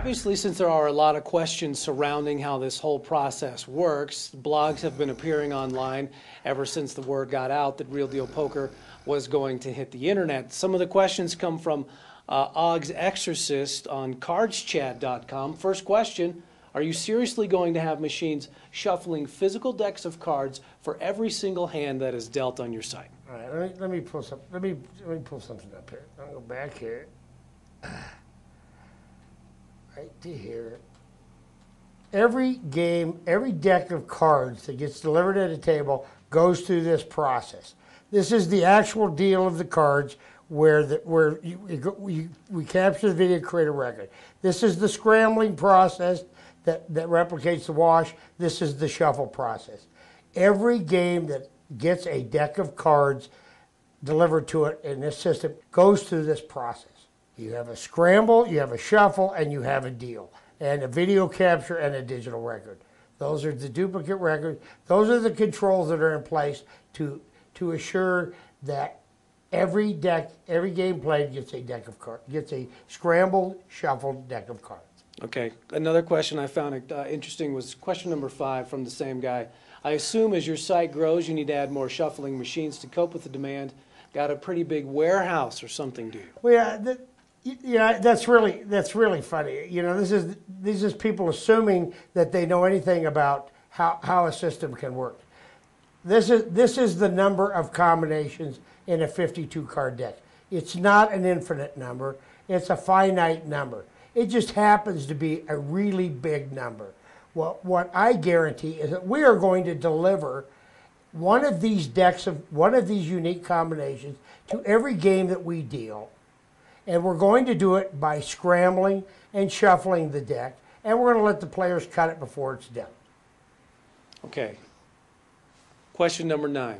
Obviously, since there are a lot of questions surrounding how this whole process works, blogs have been appearing online ever since the word got out that Real Deal Poker was going to hit the internet. Some of the questions come from Og's Exorcist on cardschat.com. First question, are you seriously going to have machines shuffling physical decks of cards for every single hand that is dealt on your site? All right, let me pull some. Let me pull something up here. I'll go back here. Right to here. Every game, every deck of cards that gets delivered at a table goes through this process. This is the actual deal of the cards where we capture the video, create a record. This is the scrambling process that replicates the wash. This is the shuffle process. Every game that gets a deck of cards delivered to it in this system goes through this process. You have a scramble, you have a shuffle, and you have a deal, and a video capture and a digital record. Those are the duplicate records. Those are the controls that are in place to assure that every game played gets a deck of cards, gets a scrambled, shuffled deck of cards. Okay. Another question I found interesting was question number 5 from the same guy. I assume as your site grows, you need to add more shuffling machines to cope with the demand. Got a pretty big warehouse or something, do you? Well, yeah, that's really funny. You know, this is people assuming that they know anything about how a system can work. This is the number of combinations in a 52 card deck. It's not an infinite number. It's a finite number. It just happens to be a really big number. Well, what I guarantee is that we are going to deliver one of these unique combinations to every game that we deal. And we're going to do it by scrambling and shuffling the deck, and we're going to let the players cut it before it's done. Okay. Question number 9.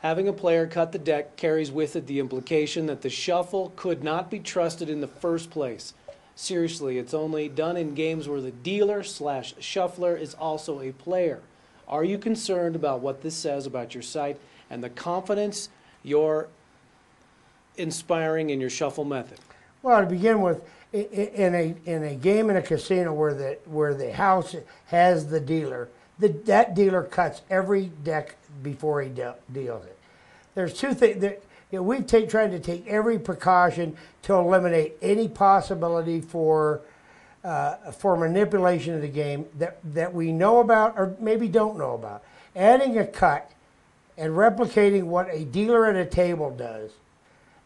Having a player cut the deck carries with it the implication that the shuffle could not be trusted in the first place. Seriously, it's only done in games where the dealer/shuffler is also a player. Are you concerned about what this says about your site and the confidence you're inspiring in your shuffle method? Well, to begin with, in a game in a casino where the house has the dealer, that dealer cuts every deck before he deals it. There's two things that we've tried to take every precaution to eliminate any possibility for manipulation of the game that we know about or maybe don't know about. Adding a cut and replicating what a dealer at a table does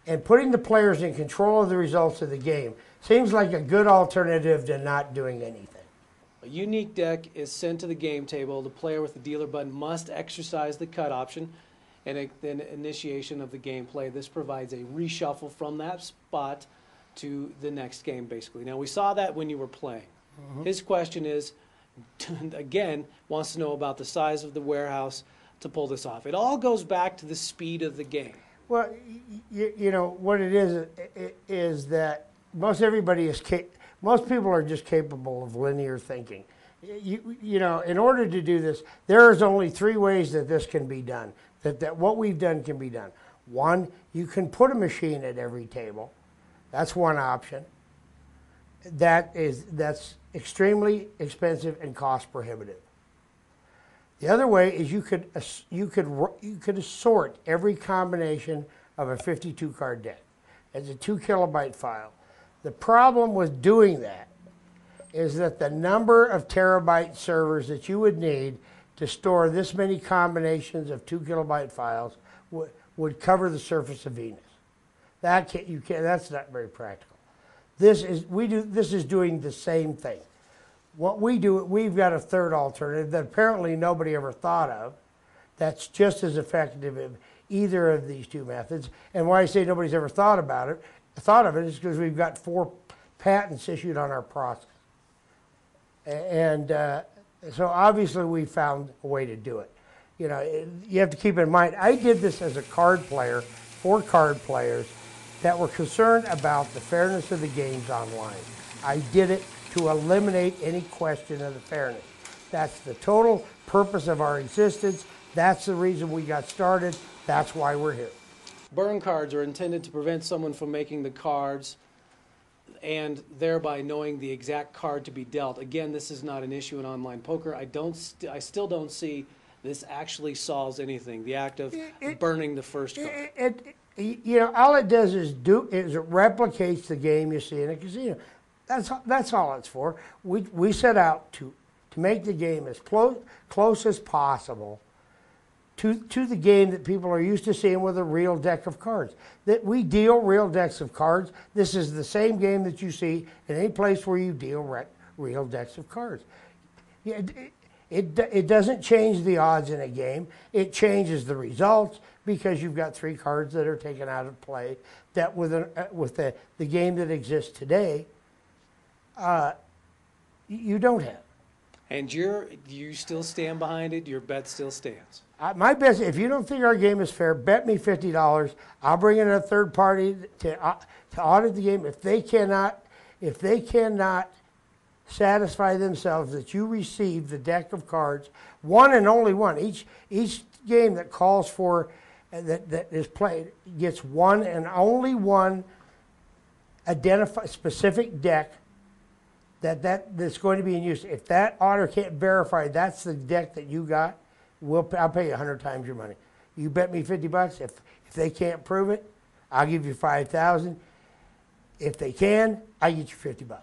and putting the players in control of the results of the game seems like a good alternative to not doing anything. A unique deck is sent to the game table. The player with the dealer button must exercise the cut option and then initiation of the gameplay. This provides a reshuffle from that spot to the next game, basically. Now, we saw that when you were playing. Mm-hmm. His question is, again, wants to know about the size of the warehouse to pull this off. It all goes back to the speed of the game. Well, you know, what it is that most people are just capable of linear thinking. You know, in order to do this, there's only 3 ways that this can be done, that what we've done can be done. 1, you can put a machine at every table. That's one option. That's extremely expensive and cost prohibitive. The other way is you could assort every combination of a 52 card deck as a 2 kilobyte file. The problem with doing that is that the number of terabyte servers that you would need to store this many combinations of 2 kilobyte files would cover the surface of Venus. That's not very practical. This is doing the same thing. What we do, we've got a third alternative that apparently nobody ever thought of that's just as effective in either of these 2 methods. And why I say nobody's ever thought of it is because we've got 4 patents issued on our process. And so obviously we found a way to do it. You know, you have to keep in mind, I did this as a card player for card players that were concerned about the fairness of the games online. I did it to eliminate any question of the fairness. That's the total purpose of our existence. That's the reason we got started. That's why we're here. Burn cards are intended to prevent someone from making the cards and thereby knowing the exact card to be dealt. Again, this is not an issue in online poker. I still don't see this actually solves anything. The act of burning the first card. All it does is it replicates the game you see in a casino. That's all it's for. We set out to make the game as close as possible to the game that people are used to seeing with a real deck of cards. That we deal real decks of cards. This is the same game that you see in any place where you deal real decks of cards. It doesn't change the odds in a game. It changes the results because you've got 3 cards that are taken out of play that with the game that exists today, you don't have. And you still stand behind it? Your bet still stands? My best, if you don't think our game is fair, bet me $50. I'll bring in a third party to audit the game. If they cannot satisfy themselves that you received the deck of cards, one and only one. Each game that calls for that is played gets one and only one specific deck that's going to be in use. If that auditor can't verify that's the deck that you got, I'll pay you 100 times your money. You bet me $50. If they can't prove it, I'll give you $5,000. If they can, I get you $50.